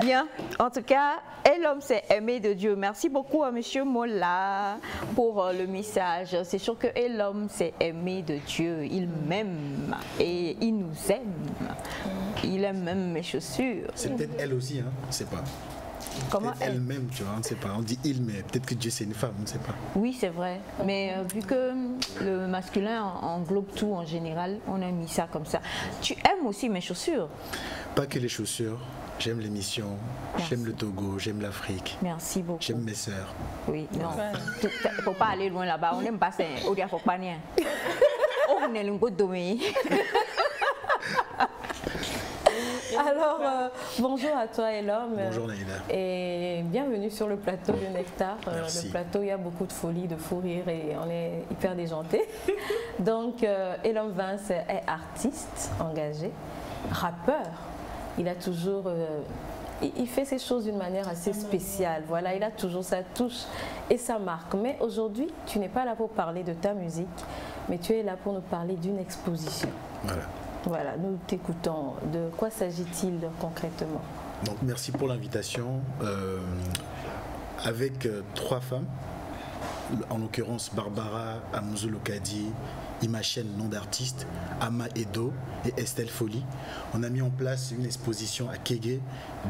Bien, en tout cas, et l'homme s'est aimé de Dieu. Merci beaucoup à Monsieur Mola pour le message. C'est sûr que et l'homme s'est aimé de Dieu. Il m'aime et il nous aime. Il aime même mes chaussures. C'est peut-être elle aussi, hein, on ne sait pas. Comment elle-même, tu vois, on ne sait pas. On dit il, mais peut-être que Dieu c'est une femme, on ne sait pas. Oui, c'est vrai. Mais vu que le masculin englobe tout en général, on a mis ça comme ça. Tu aimes aussi mes chaussures? Pas que les chaussures. J'aime l'émission, j'aime le Togo, j'aime l'Afrique. Merci beaucoup. J'aime mes sœurs. Oui, non. Il ne faut pas aller loin là-bas. On n'aime pas ça. On ne faut pas rien. On est le domaine. Alors, bonjour à toi et l'homme. Bonjour Naïla. Et bienvenue sur le plateau de Nectar. Merci. Le plateau, il y a beaucoup de folie, de fou rire et on est hyper déjanté. Donc, Elom Vince est artiste engagé, rappeur. Il a toujours... il fait ces choses d'une manière assez spéciale. Voilà, il a toujours sa touche et sa marque. Mais aujourd'hui, tu n'es pas là pour parler de ta musique, mais tu es là pour nous parler d'une exposition. Voilà. Voilà, nous t'écoutons. De quoi s'agit-il concrètement? Donc merci pour l'invitation. Avec 3 femmes, en l'occurrence Barbara Amouzou Lokadi, Imachen, nom d'artiste, Ama Edo et Estelle Folly, on a mis en place une exposition à Kégué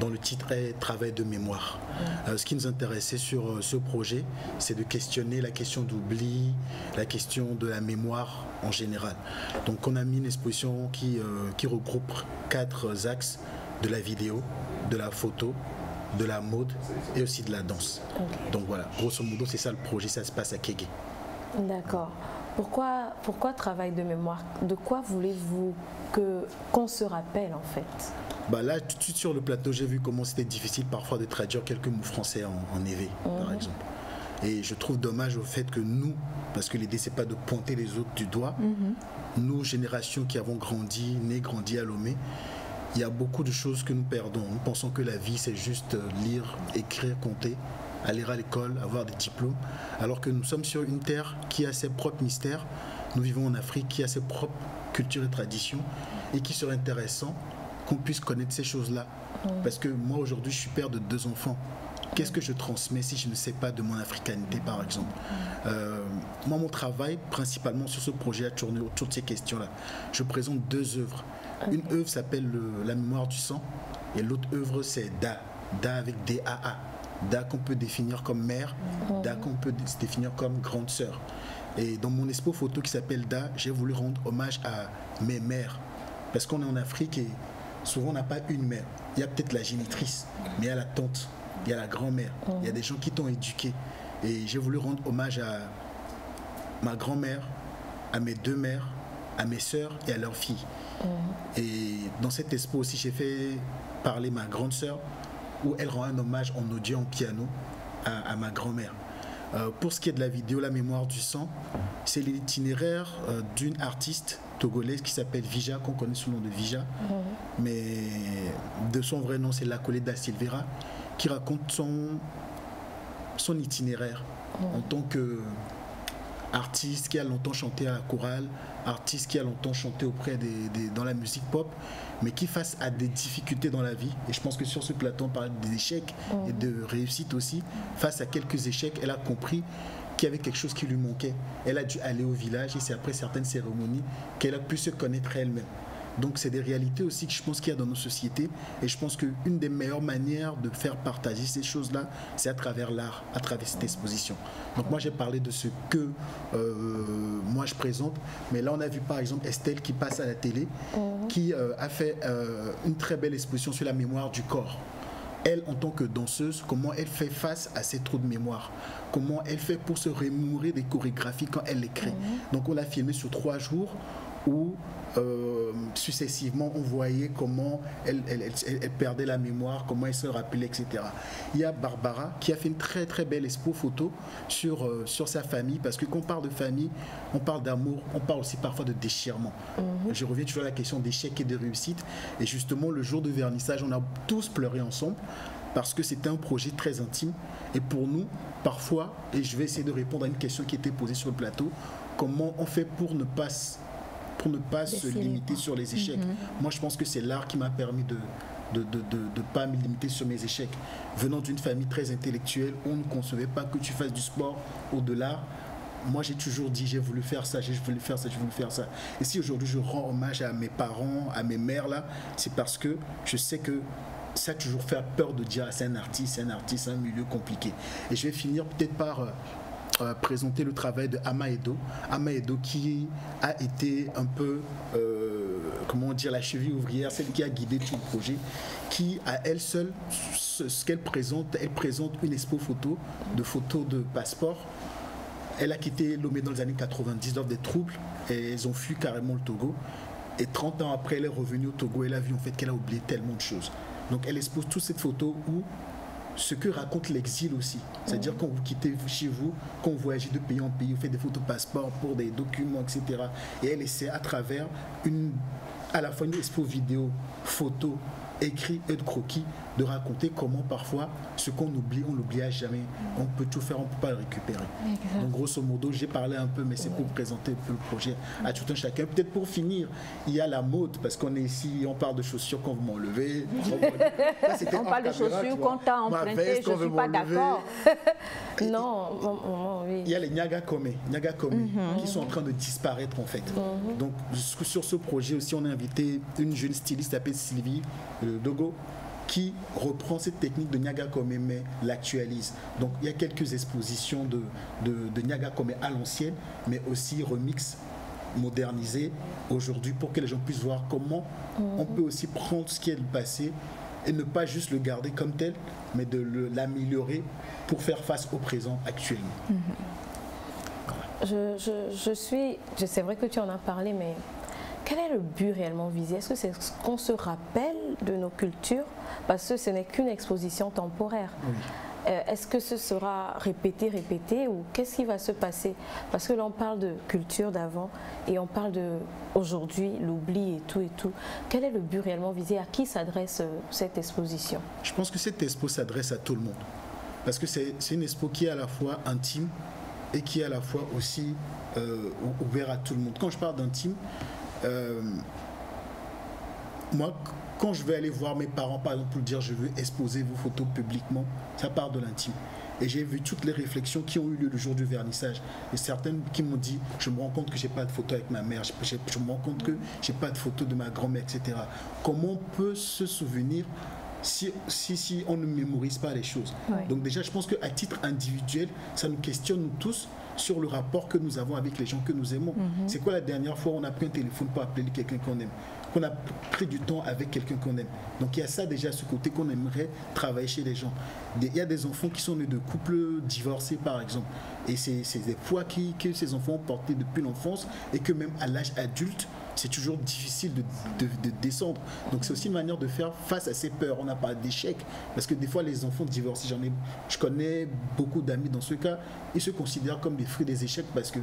dont le titre est Travail de mémoire. Ce qui nous intéressait sur ce projet, c'est de questionner la question d'oubli, la question de la mémoire en général. Donc on a mis une exposition qui regroupe 4 axes: de la vidéo, de la photo, de la mode et aussi de la danse. Okay. Donc voilà, grosso modo c'est ça le projet, ça se passe à Kégué. D'accord. Pourquoi travail de mémoire? De quoi voulez-vous qu'on se rappelle en fait? Bah là, tout de suite sur le plateau, j'ai vu comment c'était difficile parfois de traduire quelques mots français en éveil, par exemple. Et je trouve dommage au fait que nous, parce que l'idée c'est pas de pointer les autres du doigt, nous, générations qui avons grandi à Lomé, il y a beaucoup de choses que nous perdons. Nous pensons que la vie c'est juste lire, écrire, compter, aller à l'école, avoir des diplômes, alors que nous sommes sur une terre qui a ses propres mystères. Nous vivons en Afrique qui a ses propres cultures et traditions et qui serait intéressant qu'on puisse connaître ces choses-là. Parce que moi aujourd'hui je suis père de 2 enfants. Qu'est-ce que je transmets si je ne sais pas de mon africanité par exemple? Moi mon travail principalement sur ce projet a tourné autour de ces questions-là. Je présente 2 œuvres. Une œuvre s'appelle La mémoire du sang et l'autre œuvre c'est Da. Da avec D-A-A. Da qu'on peut définir comme mère, Da qu'on peut définir comme grande sœur. Et dans mon expo photo qui s'appelle Da, j'ai voulu rendre hommage à mes mères. Parce qu'on est en Afrique et souvent on n'a pas une mère. Il y a peut-être la génitrice, mais il y a la tante, il y a la grand-mère, il y a des gens qui t'ont éduqué. Et j'ai voulu rendre hommage à ma grand-mère, à mes 2 mères, à mes sœurs et à leurs filles. Et dans cette expo aussi, j'ai fait parler ma grande sœur, où elle rend un hommage en audio, en piano, à ma grand-mère. Pour ce qui est de la vidéo, La mémoire du sang, c'est l'itinéraire d'une artiste togolaise qui s'appelle Vija, qu'on connaît sous le nom de Vija, mais de son vrai nom c'est Lacolé da Silveira, qui raconte son itinéraire en tant qu'artiste qui a longtemps chanté à la chorale, artiste qui a longtemps chanté dans la musique pop, mais qui face à des difficultés dans la vie, et je pense que sur ce plateau on parle des échecs et de réussite aussi, face à quelques échecs, elle a compris qu'il y avait quelque chose qui lui manquait. Elle a dû aller au village et c'est après certaines cérémonies qu'elle a pu se connaître elle-même. Donc c'est des réalités aussi que je pense qu'il y a dans nos sociétés, et je pense qu'une des meilleures manières de faire partager ces choses-là, c'est à travers l'art, à travers cette exposition. Donc moi j'ai parlé de ce que moi je présente, mais là on a vu par exemple Estelle qui passe à la télé, qui a fait une très belle exposition sur la mémoire du corps. Elle, en tant que danseuse, comment elle fait face à ces trous de mémoire, comment elle fait pour se remémorer des chorégraphies quand elle les crée. Donc on l'a filmé sur 3 jours où successivement on voyait comment elle perdait la mémoire, comment elle se rappelait, etc. Il y a Barbara qui a fait une très très belle expo photo sur sa famille, parce que quand on parle de famille, on parle d'amour, on parle aussi parfois de déchirement. Je reviens toujours à la question d'échec et de réussite, et justement le jour de vernissage on a tous pleuré ensemble parce que c'était un projet très intime, et pour nous parfois, et je vais essayer de répondre à une question qui était posée sur le plateau, comment on fait pour ne pas se limiter sur les échecs. Moi je pense que c'est l'art qui m'a permis de pas me limiter sur mes échecs. Venant d'une famille très intellectuelle, on ne concevait pas que tu fasses du sport ou de l'art. Moi, j'ai toujours dit, j'ai voulu faire ça, j'ai voulu faire ça, j'ai voulu faire ça. Et si aujourd'hui je rends hommage à mes parents, à mes mères là, c'est parce que je sais que ça a toujours fait peur de dire c'est un artiste, c'est un milieu compliqué. Et je vais finir peut-être par présenter le travail de Ama Edo. Ama Edo qui a été un peu, comment dire, la cheville ouvrière, celle qui a guidé tout le projet, qui à elle seule, ce qu'elle présente, elle présente une expo photo, de photos de passeport. Elle a quitté Lomé dans les années 90 lors des troubles et ils ont fui carrément le Togo. Et 30 ans après, elle est revenue au Togo et elle a vu en fait qu'elle a oublié tellement de choses. Donc elle expose toutes ces photos où ce que raconte l'exil aussi. C'est-à-dire quand vous quittez chez vous, quand vous voyagez de pays en pays, vous faites des photos passeport pour des documents, etc. Et elle essaie à travers à la fois une expo vidéo, photo, écrit et de croquis, de raconter comment parfois ce qu'on oublie, on l'oublie à jamais. On peut tout faire, on ne peut pas le récupérer. Exact. Donc grosso modo, j'ai parlé un peu, mais c'est pour présenter un peu le projet à tout un chacun. Peut-être pour finir, il y a la mode, parce qu'on est ici, on parle de chaussures quand vous m'enlevez. On parle de chaussures quand tu as emprunté, je ne suis pas d'accord. Non, oui. Il y a les Nyaga Kome qui sont en train de disparaître en fait. Donc sur ce projet aussi, on a invité une jeune styliste appelée Sylvie Dogo, qui reprend cette technique de Nyaga Kome mais l'actualise. Donc il y a quelques expositions de Nyaga Kome à l'ancienne, mais aussi remix, modernisé aujourd'hui pour que les gens puissent voir comment on peut aussi prendre ce qui est le passé et ne pas juste le garder comme tel, mais de l'améliorer pour faire face au présent actuellement. C'est vrai que tu en as parlé, mais quel est le but réellement visé? Est-ce que c'est qu'on se rappelle de nos cultures? Parce que ce n'est qu'une exposition temporaire. Oui. Est-ce que ce sera répété, ou qu'est-ce qui va se passer? Parce que là, on parle de culture d'avant et on parle d'aujourd'hui, l'oubli et tout. Quel est le but réellement visé? À qui s'adresse cette exposition? Je pense que cette expo s'adresse à tout le monde. Parce que c'est une expo qui est à la fois intime et qui est à la fois aussi ouverte à tout le monde. Quand je parle d'intime, moi, quand je vais aller voir mes parents, par exemple, pour dire je veux exposer vos photos publiquement, ça part de l'intime. Et j'ai vu toutes les réflexions qui ont eu lieu le jour du vernissage. Et certaines qui m'ont dit, je me rends compte que je n'ai pas de photo avec ma mère, je me rends compte que je n'ai pas de photo de ma grand-mère, etc. Comment on peut se souvenir si on ne mémorise pas les choses? Oui. Donc déjà, je pense qu'à titre individuel, ça nous questionne nous tous sur le rapport que nous avons avec les gens que nous aimons. C'est quoi la dernière fois on a pris un téléphone pour appeler quelqu'un qu'on aime, qu'on a pris du temps avec quelqu'un qu'on aime? Donc il y a ça déjà, ce côté qu'on aimerait travailler chez les gens. Il y a des enfants qui sont nés de couples divorcés par exemple, et c'est des poids que ces enfants ont portés depuis l'enfance et que même à l'âge adulte, c'est toujours difficile de descendre. Donc c'est aussi une manière de faire face à ces peurs. On n'a pas d'échec, parce que des fois les enfants divorcés, je connais beaucoup d'amis dans ce cas, ils se considèrent comme des fruits des échecs parce que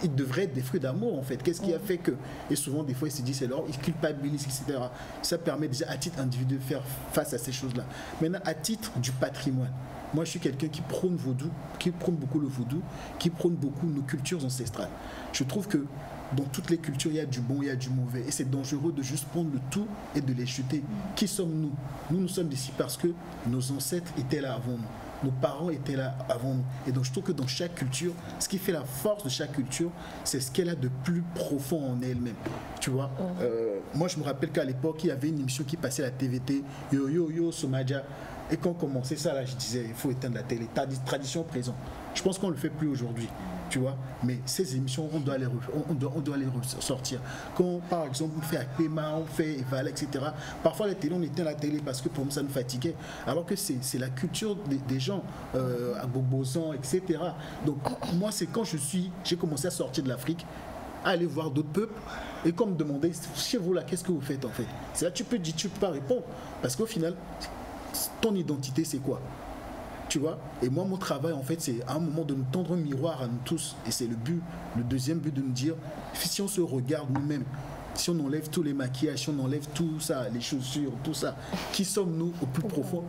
ils devraient être des fruits d'amour en fait. Qu'est-ce qui a fait que... Et souvent des fois ils se disent c'est leur, ils culpabilisent, etc. Ça permet déjà à titre individuel de faire face à ces choses-là. Maintenant à titre du patrimoine, moi je suis quelqu'un qui prône beaucoup le vaudou, qui prône beaucoup nos cultures ancestrales. Je trouve que dans toutes les cultures, il y a du bon, il y a du mauvais. Et c'est dangereux de juste prendre le tout et de les jeter. Qui sommes-nous? Nous sommes ici parce que nos ancêtres étaient là avant nous. Nos parents étaient là avant nous. Et donc je trouve que dans chaque culture, ce qui fait la force de chaque culture, c'est ce qu'elle a de plus profond en elle-même. Tu vois, moi je me rappelle qu'à l'époque, il y avait une émission qui passait à la TVT, Yo Yo Yo Somadia. Et quand on commençait ça, là, je disais, il faut éteindre la télé. Tradition présent. Je pense qu'on ne le fait plus aujourd'hui. Tu vois, mais ces émissions, on doit les ressortir. Quand, par exemple, on fait Akpema, on fait Eval, etc. Parfois, on éteint la télé parce que pour nous, ça nous fatiguait. Alors que c'est la culture des gens, à Bobozan, etc. Donc, moi, c'est quand j'ai commencé à sortir de l'Afrique, à aller voir d'autres peuples, et quand on me demandait, chez vous là, qu'est-ce que vous faites en fait? C'est là que tu peux pas répondre. Parce qu'au final, ton identité, c'est quoi? Tu vois, et moi mon travail en fait c'est à un moment de nous tendre un miroir à nous tous, et c'est le deuxième but de nous dire, si on se regarde nous-mêmes, si on enlève tous les maquillages, si on enlève tout ça, les chaussures, tout ça, qui sommes-nous au plus profond?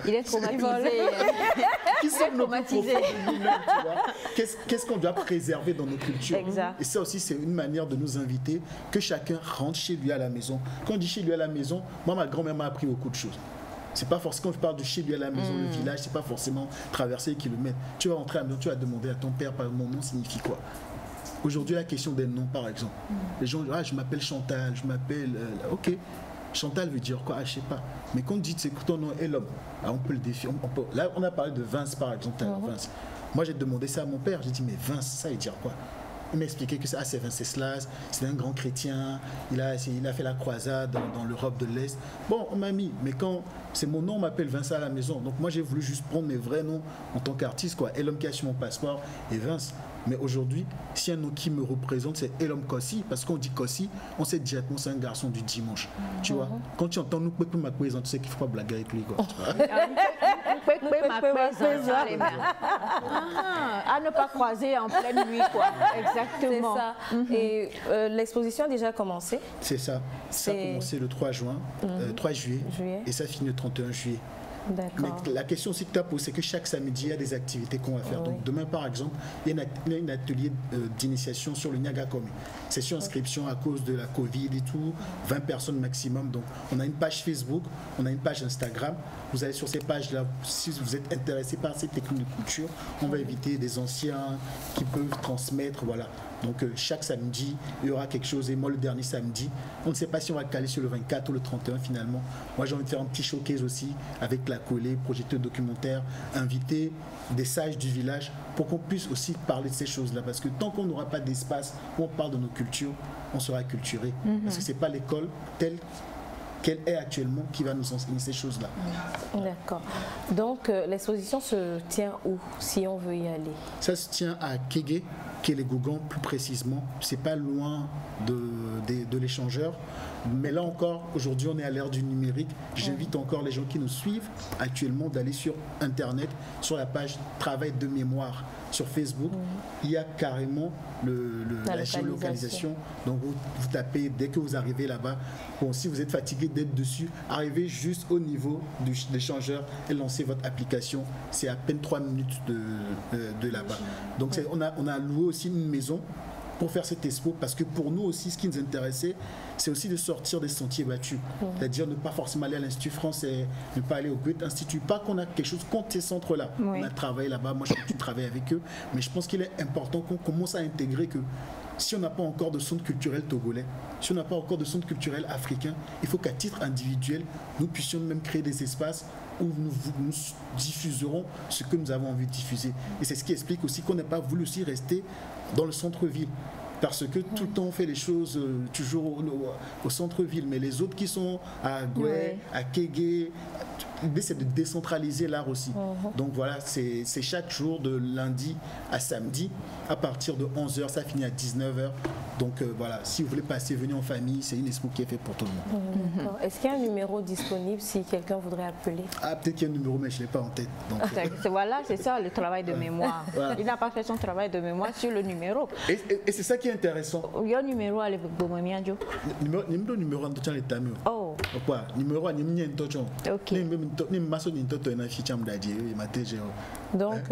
Il est traumatisé. Qui sommes nous au plus profond de nous-mêmes, tu vois? Qu'est-ce qu'on doit préserver dans nos cultures? Exact. Et ça aussi, c'est une manière de nous inviter, que chacun rentre chez lui à la maison. Quand on dit chez lui à la maison, moi, ma grand-mère m'a appris beaucoup de choses. C'est pas forcément, quand je parle de chez lui à la maison, le village, c'est pas forcément traverser les kilomètres. Tu vas rentrer à la maison, tu vas demander à ton père, mon nom signifie quoi? Aujourd'hui, la question des noms, par exemple. Les gens disent, je m'appelle Chantal, je m'appelle... ok, Chantal veut dire quoi? Je sais pas. Mais quand on dit, c'est que ton nom est l'homme, on peut le défier. Là, on a parlé de Vince, par exemple. Vince. Moi, j'ai demandé ça à mon père. J'ai dit, mais Vince, ça veut dire quoi? Il m'a expliqué que c'est Venceslas, c'est un grand chrétien, il a fait la croisade dans l'Europe de l'Est. Bon, on m'a mis, mais quand c'est mon nom, on m'appelle Vince à la maison. Donc moi, j'ai voulu juste prendre mes vrais noms en tant qu'artiste, quoi. Et l'homme qui a sur mon passeport est Vince. Mais aujourd'hui, si un nom qui me représente, c'est Elom Kossi, parce qu'on dit Kossi, on sait directement c'est un garçon du dimanche. Tu vois, quand tu entends nous ma présente, tu sais qu'il ne faut pas blaguer avec lui. Quoi. À ne pas croiser en pleine nuit, quoi. Exactement. C'est ça. Et l'exposition a déjà commencé? C'est ça. Ça a commencé le 3 juin, 3 juillet, et ça finit le 31 juillet. Mais la question aussi que tu as posée, c'est que chaque samedi, il y a des activités qu'on va faire. Oui. Donc demain, par exemple, il y a un atelier d'initiation sur le Nyagakome. C'est sur inscription à cause de la Covid et tout, 20 personnes maximum. Donc on a une page Facebook, on a une page Instagram. Vous allez sur ces pages-là, si vous êtes intéressé par ces techniques de couture, on va inviter des anciens qui peuvent transmettre, voilà. Donc chaque samedi, il y aura quelque chose. Et moi, le dernier samedi, on ne sait pas si on va le caler sur le 24 ou le 31 finalement. Moi, j'ai envie de faire un petit showcase aussi avec la collée, projecteur documentaire, inviter des sages du village pour qu'on puisse aussi parler de ces choses-là. Parce que tant qu'on n'aura pas d'espace où on parle de nos cultures, on sera culturé. Parce que ce n'est pas l'école telle qu'elle est actuellement qui va nous enseigner ces choses-là. D'accord. Donc, l'exposition se tient où, si on veut y aller? Ça se tient à Kégué, Kélégogon plus précisément. C'est pas loin de l'échangeur. Mais là encore, aujourd'hui, on est à l'ère du numérique. J'invite encore les gens qui nous suivent actuellement d'aller sur Internet, sur la page Travail de mémoire sur Facebook. Il y a carrément la géolocalisation. Donc, vous tapez dès que vous arrivez là-bas. Bon, si vous êtes fatigué d'être dessus, arrivez juste au niveau de l'échangeur et lancez votre application. C'est à peine 3 minutes de là-bas. Donc, on a loué aussi une maison pour faire cette expo, parce que pour nous aussi, ce qui nous intéressait, c'est aussi de sortir des sentiers battus. C'est-à-dire ne pas forcément aller à l'Institut français, ne pas aller au Goethe Institut, pas qu'on a quelque chose contre ces centres-là. On a travaillé là-bas, moi je travaille avec eux, mais je pense qu'il est important qu'on commence à intégrer que si on n'a pas encore de centre culturel togolais, si on n'a pas encore de centre culturel africain, il faut qu'à titre individuel, nous puissions même créer des espaces où nous diffuserons ce que nous avons envie de diffuser. Et c'est ce qui explique aussi qu'on n'a pas voulu aussi rester dans le centre-ville. Parce que tout le temps, on fait les choses toujours au centre-ville. Mais les autres qui sont à Goué, à Kégué, l'idée, c'est de décentraliser l'art aussi. Donc voilà, c'est chaque jour de lundi à samedi, à partir de 11h, ça finit à 19h. Donc voilà, si vous voulez passer, venir en famille, c'est une expo qui est faite pour tout le monde. Est-ce qu'il y a un numéro disponible si quelqu'un voudrait appeler? Ah, peut-être qu'il y a un numéro, mais je ne l'ai pas en tête. Donc, voilà, c'est ça le travail de mémoire. Voilà. Il n'a pas fait son travail de mémoire sur le numéro. Et c'est ça qui est intéressant. Il y a un numéro à l'époque. Numéro en tout temps, l'état mieux. Oh. Quoi? Numéro en tout temps. Ok. Donc,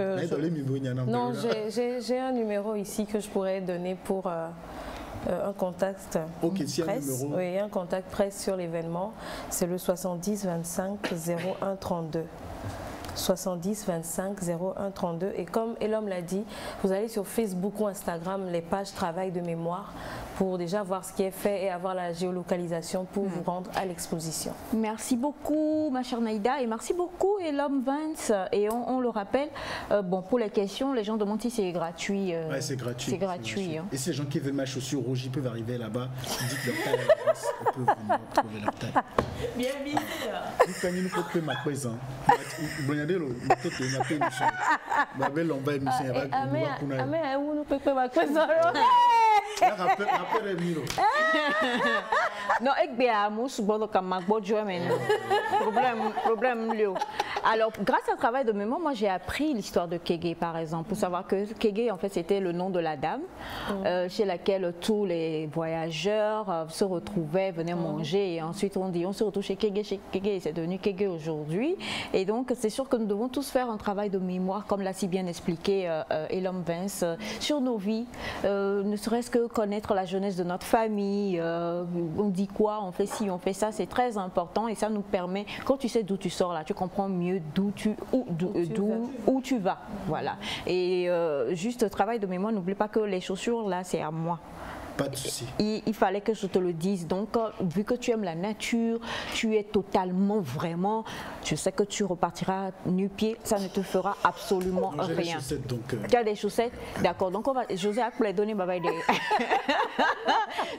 non, j'ai un numéro ici que je pourrais donner pour un contact presse. Oui, un contact presse sur l'événement. C'est le 70 25 01 32. 70 25 01 32. Et comme Elom l'a dit, vous allez sur Facebook ou Instagram, les pages Travail de mémoire, pour déjà voir ce qui est fait et avoir la géolocalisation pour vous rendre à l'exposition. Merci beaucoup ma chère Naïda, et merci beaucoup Elom Vance. Et on le rappelle, bon, pour les questions, les gens demandent si c'est gratuit. Ouais, c'est gratuit. C'est gratuit. Et si les gens qui veulent ma chaussure rouge, ils peuvent arriver là-bas, dites leur taille à l'avance, on peut venir trouver leur taille. Bien visé. Vous pouvez nous faire ma présent. Vous regardez le tout on a fait émission. Ma belle on va émission non, ik ben à mous bodo comme ma bojo men. Problème lui. Alors, grâce à un travail de mémoire, moi j'ai appris l'histoire de Kégué, par exemple, pour savoir que Kégué, en fait, c'était le nom de la dame chez laquelle tous les voyageurs se retrouvaient, venaient manger, et ensuite on dit on se retrouve chez Kégué, et c'est devenu Kégué aujourd'hui. Et donc, c'est sûr que nous devons tous faire un travail de mémoire, comme l'a si bien expliqué Elom Vince, sur nos vies, ne serait-ce que connaître la jeunesse de notre famille, on dit quoi, on fait ci, on fait ça, c'est très important et ça nous permet, quand tu sais d'où tu sors là, tu comprends mieux où tu vas. Voilà. Et juste travail de mémoire, n'oublie pas que les chaussures là, c'est à moi. Pas de souci. Il fallait que je te le dise. Donc, vu que tu aimes la nature, tu es totalement, vraiment, je sais que tu repartiras nu-pied, ça ne te fera absolument rien. J'ai des chaussettes, donc... Tu as des chaussettes? D'accord. Donc, José a les donner.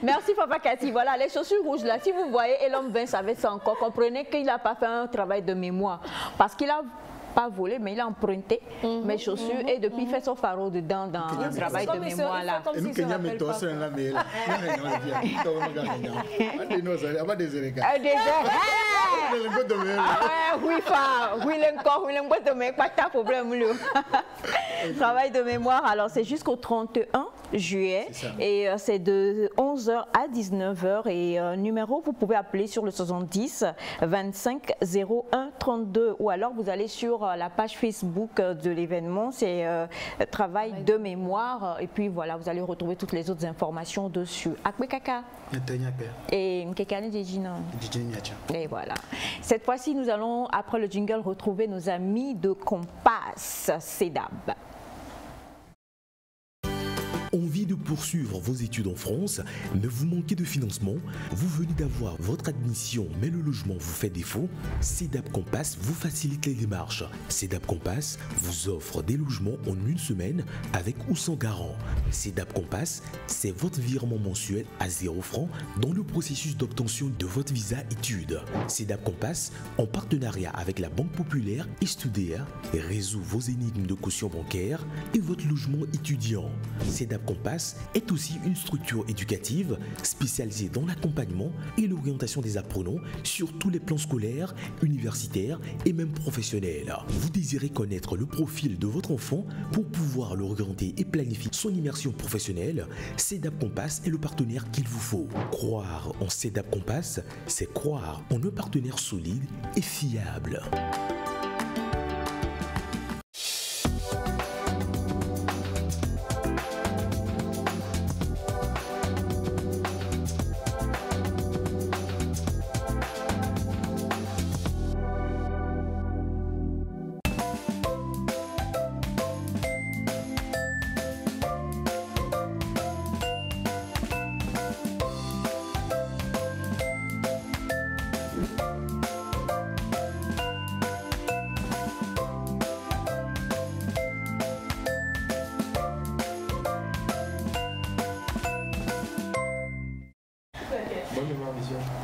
Merci, Papa Cathy. Voilà, les chaussures rouges là, si vous voyez, et l'homme Vince avec ça encore, comprenez qu'il n'a pas fait un travail de mémoire. Parce qu'il a pas volé, mais il a emprunté mes chaussures et depuis il fait son pharo dedans dans le travail de mémoire là. Et nous, Kenya, mais toi, c'est la meilleure. Travail de mémoire, alors c'est jusqu'au 31 juillet et c'est de 11h à 19h et numéro, vous pouvez appeler sur le 70 25 01 32 ou alors vous allez sur la page Facebook de l'événement, c'est travail de mémoire et puis voilà, vous allez retrouver toutes les autres informations dessus. Et voilà. Cette fois-ci, nous allons, après le jingle, retrouver nos amis de Compass CEDAB. Envie de poursuivre vos études en France, mais vous manquez de financement? Vous venez d'avoir votre admission, mais le logement vous fait défaut? CEDAB Compass vous facilite les démarches. CEDAB Compass vous offre des logements en une semaine avec ou sans garant. CEDAB Compass, c'est votre virement mensuel à 0 francs dans le processus d'obtention de votre visa études. CEDAB Compass, en partenariat avec la Banque Populaire et Studéa, résout vos énigmes de caution bancaire et votre logement étudiant. CEDAB Compass est aussi une structure éducative spécialisée dans l'accompagnement et l'orientation des apprenants sur tous les plans scolaires, universitaires et même professionnels. Vous désirez connaître le profil de votre enfant pour pouvoir l'orienter et planifier son immersion professionnelle? CEDAB Compass est le partenaire qu'il vous faut. Croire en CEDAB Compass, c'est croire en un partenaire solide et fiable.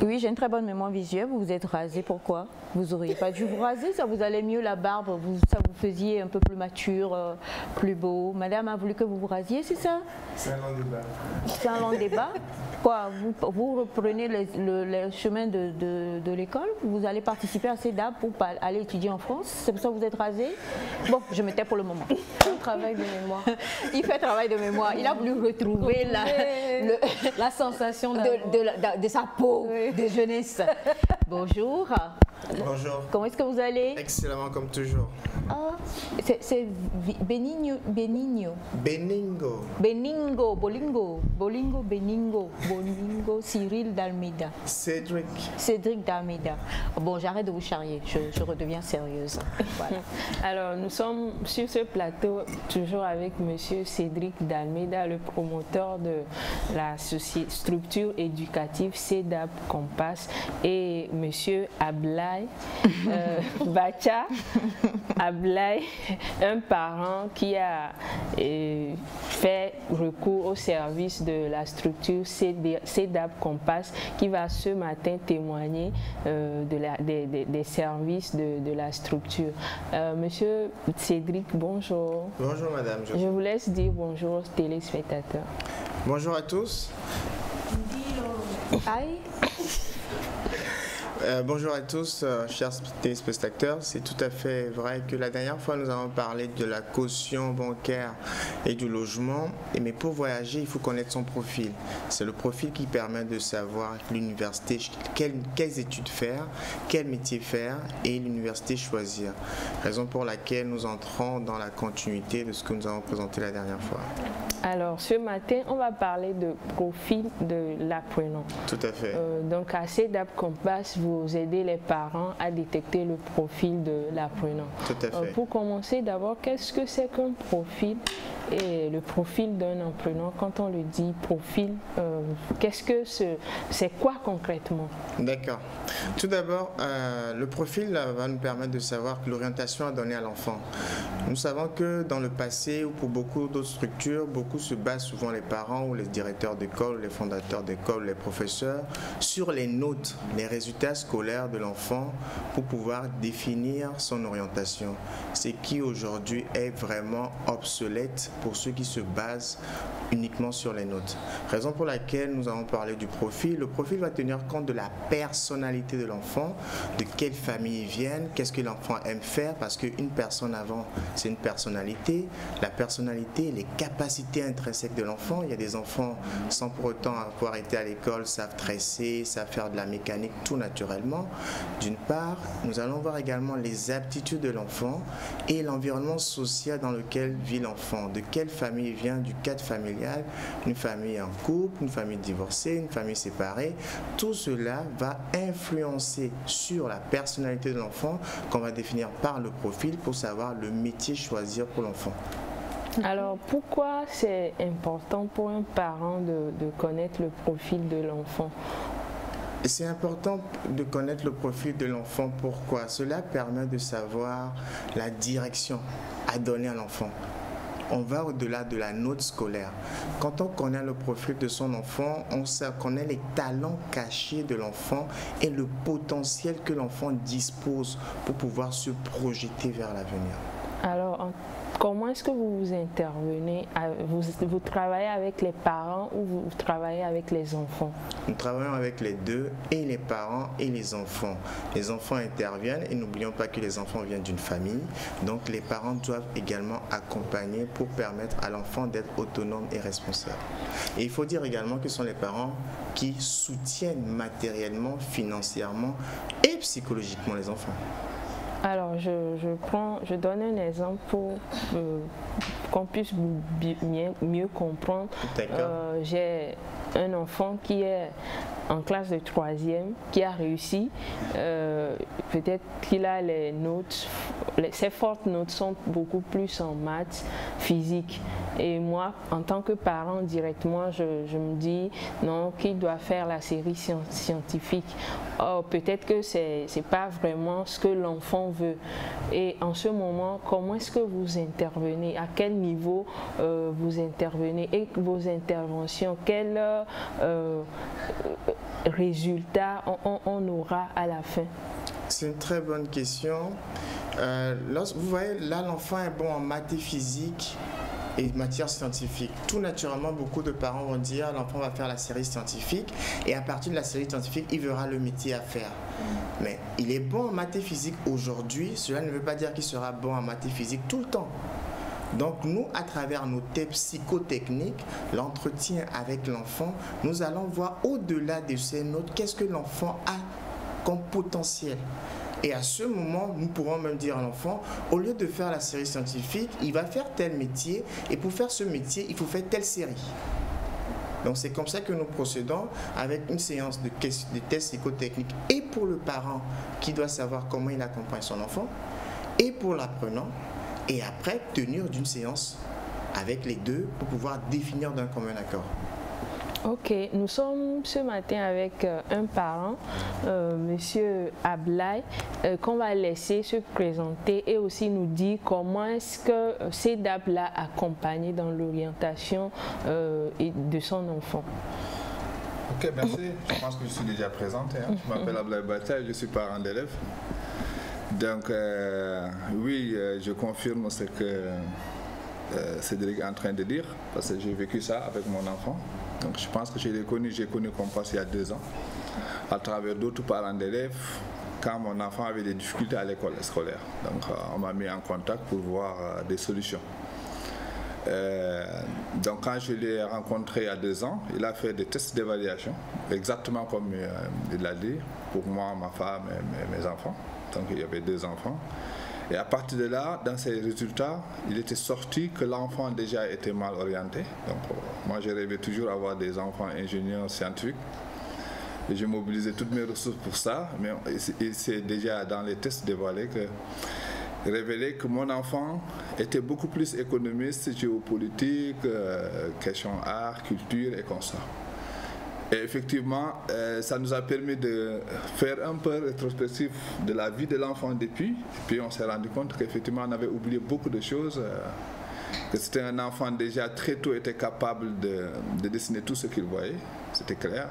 Oui, j'ai une très bonne mémoire visuelle. Vous vous êtes rasé, pourquoi? Vous n'auriez pas dû vous raser, ça vous allait mieux la barbe, ça vous faisiez un peu plus mature, plus beau. Madame a voulu que vous vous rasiez, c'est ça? C'est un long débat. C'est un long débat? Quoi, vous reprenez le chemin de l'école? Vous allez participer à CEDAB pour aller étudier en France? C'est pour ça que vous êtes rasé? Bon, je me tais pour le moment. Travail de mémoire. Il fait travail de mémoire. Il a voulu retrouver la sensation de sa peau de jeunesse. Bonjour. Bonjour. Comment est-ce que vous allez? Excellemment comme toujours. Ah, c'est Benigno. Beningo. Beningo, Bolingo, Beningo, Cyril d'Almeida. Cédric d'Almeida. Bon, j'arrête de vous charrier, je redeviens sérieuse. Voilà. Alors, nous sommes sur ce plateau toujours avec monsieur Cédric d'Almeida, le promoteur de la structure éducative CEDAB Compass, et monsieur Ablaye Bacha Ablaye, un parent qui a fait recours au service de la structure CEDAB Compass, qui va ce matin témoigner des services de la structure. Monsieur Cédric, bonjour. Bonjour madame. Je vous laisse dire bonjour aux téléspectateurs. Bonjour à tous. Aïe. Bonjour à tous, chers téléspectateurs. C'est tout à fait vrai que la dernière fois, nous avons parlé de la caution bancaire et du logement. Mais pour voyager, il faut connaître son profil. C'est le profil qui permet de savoir l'université, quelles études faire, quel métier faire et l'université choisir. Raison pour laquelle nous entrons dans la continuité de ce que nous avons présenté la dernière fois. Alors, ce matin, on va parler de profil de l'apprenant. Tout à fait. Donc, à CEDAP Compass, vous aidez les parents à détecter le profil de l'apprenant. Tout à fait. Pour commencer, d'abord, qu'est-ce que c'est qu'un profil et le profil d'un apprenant? Quand on le dit profil, c'est quoi concrètement? D'accord. Tout d'abord, le profil va nous permettre de savoir l'orientation à donner à l'enfant. Nous savons que dans le passé, ou pour beaucoup d'autres structures, beaucoup se basent souvent les parents ou les directeurs d'école, les fondateurs d'école, les professeurs, sur les notes, les résultats scolaires de l'enfant pour pouvoir définir son orientation. Ce qui aujourd'hui est vraiment obsolète pour ceux qui se basent uniquement sur les notes. Raison pour laquelle nous avons parlé du profil. Le profil va tenir compte de la personnalité de l'enfant, de quelle famille il vient, qu'est-ce que l'enfant aime faire, parce qu'une personne avant, c'est une personnalité. La personnalité, les capacités intrinsèques de l'enfant. Il y a des enfants, sans pour autant avoir été à l'école, savent tresser, savent faire de la mécanique, tout naturellement. D'une part, nous allons voir également les aptitudes de l'enfant et l'environnement social dans lequel vit l'enfant. De quelle famille il vient, du cadre familial, une famille en couple, une famille divorcée, une famille séparée. Tout cela va influencer sur la personnalité de l'enfant qu'on va définir par le profil pour savoir le métier choisir pour l'enfant. Alors, pourquoi c'est important pour un parent de connaître le profil de l'enfant? C'est important de connaître le profil de l'enfant. Pourquoi? Cela permet de savoir la direction à donner à l'enfant. On va au-delà de la note scolaire. Quand on connaît le profil de son enfant, on connaît les talents cachés de l'enfant et le potentiel que l'enfant dispose pour pouvoir se projeter vers l'avenir. Alors, comment est-ce que vous intervenez? Vous travaillez avec les parents ou vous travaillez avec les enfants? Nous travaillons avec les deux, et les parents et les enfants. Les enfants interviennent et n'oublions pas que les enfants viennent d'une famille. Donc les parents doivent également accompagner pour permettre à l'enfant d'être autonome et responsable. Et il faut dire également que ce sont les parents qui soutiennent matériellement, financièrement et psychologiquement les enfants. Alors, je donne un exemple pour qu'on puisse mieux comprendre. J'ai un enfant qui est en classe de 3e, qui a réussi. Peut-être qu'il a les notes, ses fortes notes sont beaucoup plus en maths, physique. Et moi, en tant que parent, directement, je me dis non, qu'il doit faire la série scientifique. Or, peut-être que c'est pas vraiment ce que l'enfant veut. Et en ce moment, comment est-ce que vous intervenez? À quel niveau vous intervenez? Et vos interventions, quels résultats on aura à la fin? C'est une très bonne question. Vous voyez, là, l'enfant est bon en maths et physique et matière scientifique. Tout naturellement, beaucoup de parents vont dire l'enfant va faire la série scientifique et à partir de la série scientifique, il verra le métier à faire. Mais il est bon en maths et physique aujourd'hui, cela ne veut pas dire qu'il sera bon en maths et physique tout le temps. Donc nous, à travers nos tests psychotechniques, l'entretien avec l'enfant, nous allons voir au-delà de ces notes, qu'est-ce que l'enfant a comme potentiel. Et à ce moment, nous pourrons même dire à l'enfant, au lieu de faire la série scientifique, il va faire tel métier, et pour faire ce métier, il faut faire telle série. Donc c'est comme ça que nous procédons avec une séance de tests psychotechniques et pour le parent qui doit savoir comment il accompagne son enfant, et pour l'apprenant, et après tenir d'une séance avec les deux pour pouvoir définir d'un commun accord. Ok, nous sommes ce matin avec un parent, Monsieur Ablaye, qu'on va laisser se présenter et aussi nous dire comment est-ce que CEDAP l'a accompagné dans l'orientation de son enfant. Ok, merci. Je pense que je suis déjà présente. Hein. Je m'appelle Ablaye Bataille, je suis parent d'élève. Donc, oui, je confirme ce que Cédric est en train de dire, parce que j'ai vécu ça avec mon enfant. Donc je pense que j'ai connu Compass il y a 2 ans. à travers d'autres parents d'élèves quand mon enfant avait des difficultés à l'école scolaire. Donc on m'a mis en contact pour voir des solutions. Donc quand je l'ai rencontré il y a 2 ans, il a fait des tests d'évaluation, exactement comme il l'a dit, pour moi, ma femme et mes enfants. Donc il y avait 2 enfants. Et à partir de là, dans ces résultats, il était sorti que l'enfant déjà était mal orienté. Donc moi, je rêvais toujours d'avoir des enfants ingénieurs scientifiques. Et j'ai mobilisé toutes mes ressources pour ça. Mais c'est déjà dans les tests révélé que mon enfant était beaucoup plus économiste, géopolitique, question art, culture et comme ça. Et effectivement, ça nous a permis de faire un peu rétrospective de la vie de l'enfant depuis. Et puis on s'est rendu compte qu'effectivement on avait oublié beaucoup de choses, que c'était un enfant déjà très tôt était capable de dessiner tout ce qu'il voyait, c'était clair.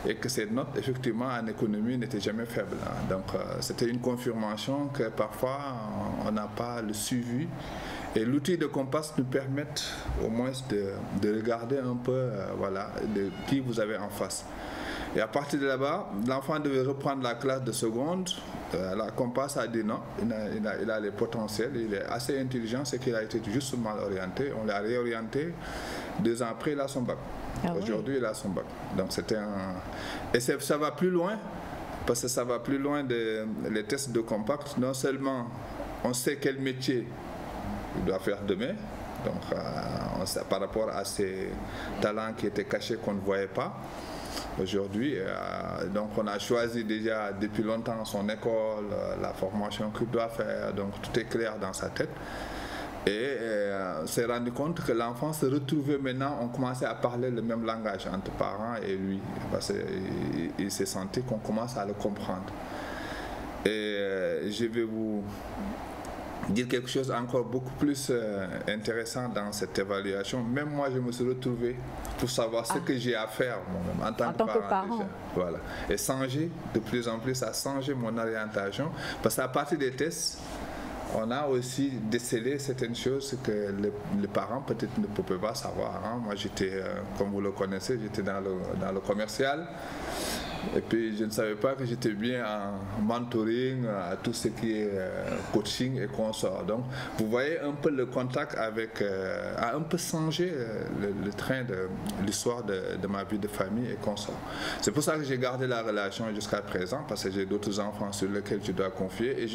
Et que ses notes, effectivement, en économie n'étaient jamais faibles. Donc, c'était une confirmation que parfois, on n'a pas le suivi. Et l'outil de Compass nous permet au moins de regarder un peu voilà, de qui vous avez en face. Et à partir de là-bas, l'enfant devait reprendre la classe de seconde. La Compass a dit non, il a les potentiels, il est assez intelligent, c'est qu'il a été juste mal orienté. On l'a réorienté. 2 ans après, il a son bac. Aujourd'hui, il a son bac. Donc c'était et ça va plus loin, parce que ça va plus loin les tests de Compass. Non seulement on sait quel métier il doit faire demain, donc on sait, par rapport à ses talents qui étaient cachés qu'on ne voyait pas. Aujourd'hui, donc on a choisi déjà depuis longtemps son école, la formation qu'il doit faire, donc tout est clair dans sa tête. Et on s'est rendu compte que l'enfant se retrouvait maintenant, on commençait à parler le même langage entre parents et lui, parce qu'il s'est senti qu'on commence à le comprendre. Et je vais vous dire quelque chose encore beaucoup plus intéressant dans cette évaluation. Même moi, je me suis retrouvé pour savoir ce que j'ai à faire moi-même en tant que parent. Déjà. Voilà. Et changer de plus en plus, à changer mon orientation, parce qu'à partir des tests, on a aussi décelé certaines choses que les parents peut-être ne pouvaient pas savoir. Hein. Moi, j'étais, comme vous le connaissez, j'étais dans le commercial. Et puis, je ne savais pas que j'étais bien en mentoring, à tout ce qui est coaching et consorts. Donc, vous voyez un peu le contact avec, a un peu changé le train de l'histoire de ma vie de famille et consorts. C'est pour ça que j'ai gardé la relation jusqu'à présent, parce que j'ai d'autres enfants sur lesquels je dois confier.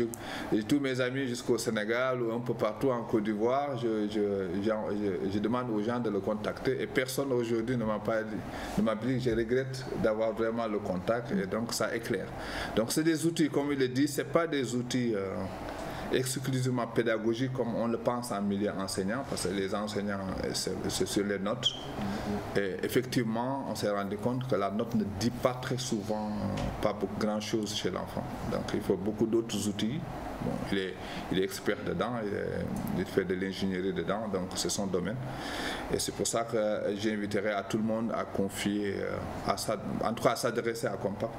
Et tous mes amis jusqu'au Sénégal ou un peu partout en Côte d'Ivoire, je demande aux gens de le contacter. Et personne aujourd'hui ne m'a dit, je regrette d'avoir vraiment le contact. Et donc ça éclaire. Donc c'est des outils, comme il le dit, c'est pas des outils exclusivement pédagogiques comme on le pense en milieu enseignant, parce que les enseignants, c'est sur les notes. Et effectivement, on s'est rendu compte que la note ne dit pas très souvent pas grand chose chez l'enfant. Donc il faut beaucoup d'autres outils. Bon, il est expert dedans, il fait de l'ingénierie dedans, donc c'est son domaine. Et c'est pour ça que j'inviterai à tout le monde à confier, en tout cas à s'adresser à Compass.